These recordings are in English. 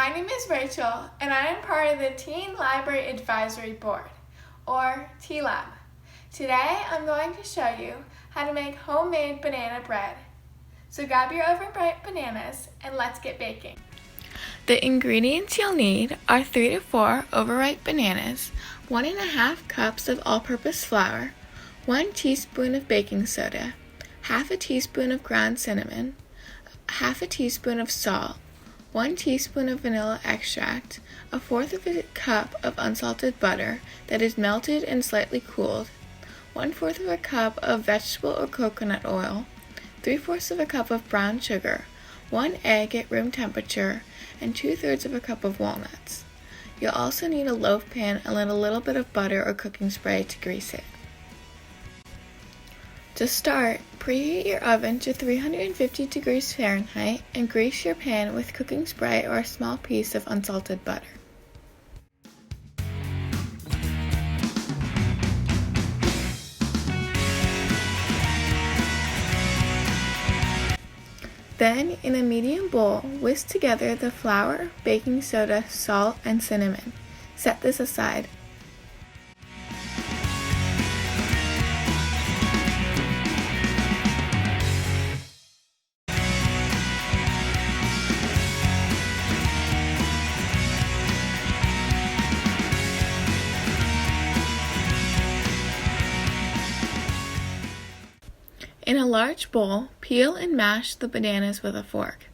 My name is Rachel, and I am part of the Teen Library Advisory Board, or TLAB. Today, I'm going to show you how to make homemade banana bread. So grab your overripe bananas, and let's get baking. The ingredients you'll need are 3 to 4 overripe bananas, 1½ cups of all-purpose flour, 1 teaspoon of baking soda, ½ teaspoon of ground cinnamon, ½ teaspoon of salt, 1 teaspoon of vanilla extract, 1/4 of a cup of unsalted butter that is melted and slightly cooled, 1/4 of a cup of vegetable or coconut oil, 3/4 of a cup of brown sugar, 1 egg at room temperature, and 2/3 of a cup of walnuts. You'll also need a loaf pan and let a little bit of butter or cooking spray to grease it. To start, preheat your oven to 350 degrees Fahrenheit and grease your pan with cooking spray or a small piece of unsalted butter. Then, in a medium bowl, whisk together the flour, baking soda, salt, and cinnamon. Set this aside. In a large bowl, peel and mash the bananas with a fork.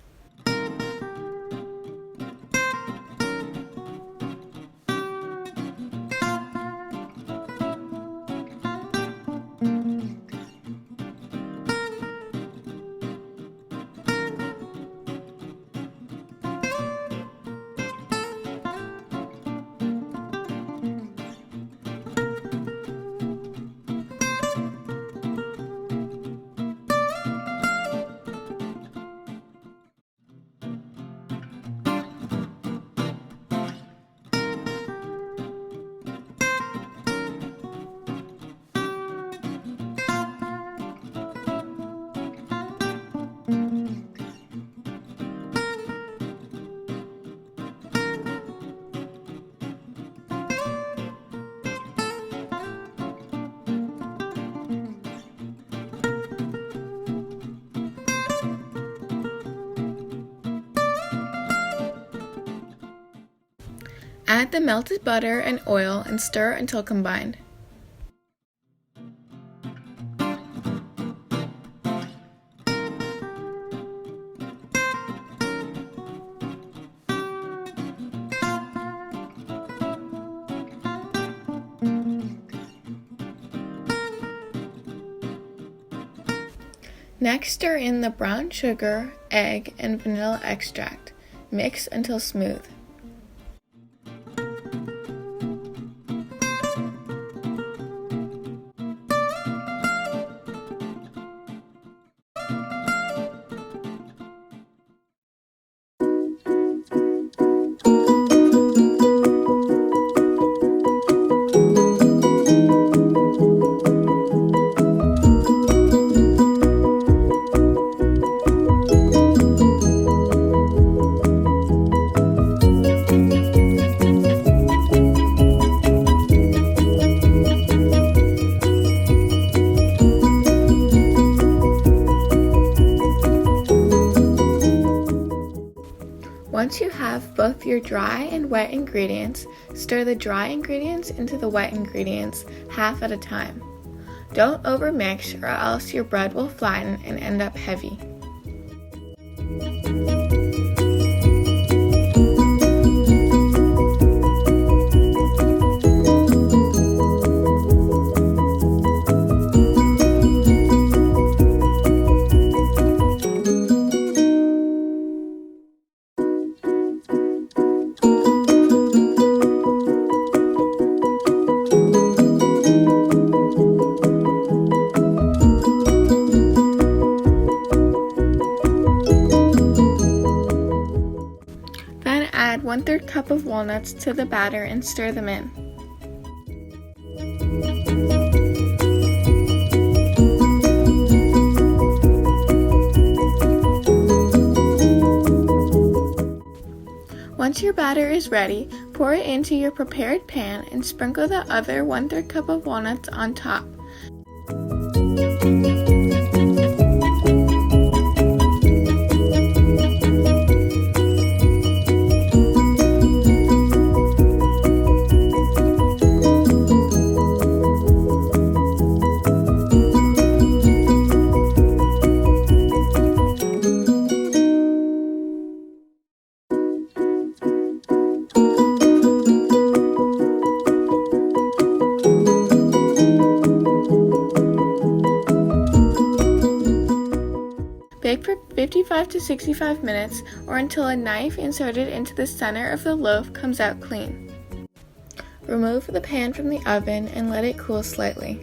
Add the melted butter and oil and stir until combined. Next, stir in the brown sugar, egg, and vanilla extract. Mix until smooth. Once you have both your dry and wet ingredients, stir the dry ingredients into the wet ingredients half at a time. Don't overmix or else your bread will flatten and end up heavy. Add 1/3 cup of walnuts to the batter and stir them in. Once your batter is ready, pour it into your prepared pan and sprinkle the other 1/3 cup of walnuts on top. Bake for 55 to 65 minutes or until a knife inserted into the center of the loaf comes out clean. Remove the pan from the oven and let it cool slightly.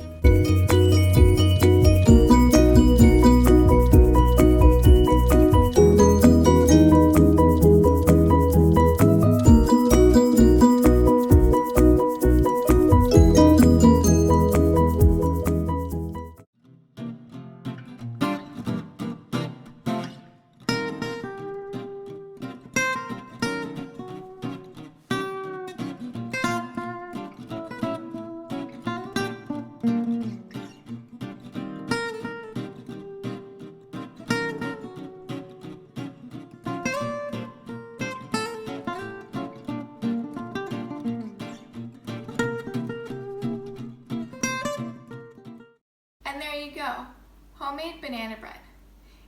And there you go, homemade banana bread.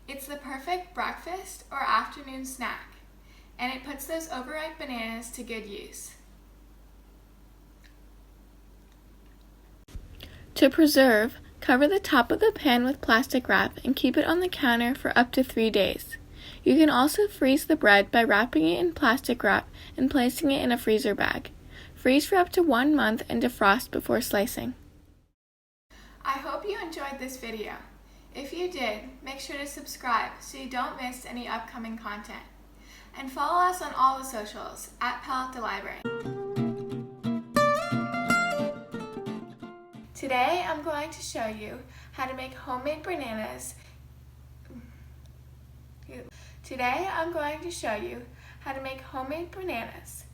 It's the perfect breakfast or afternoon snack, and it puts those overripe bananas to good use. To preserve, cover the top of the pan with plastic wrap and keep it on the counter for up to 3 days. You can also freeze the bread by wrapping it in plastic wrap and placing it in a freezer bag. Freeze for up to 1 month and defrost before slicing. I hope you enjoyed this video. If you did, make sure to subscribe so you don't miss any upcoming content. And follow us on all the socials at Alto Library. Today I'm going to show you how to make homemade bananas. Today I'm going to show you how to make homemade bananas.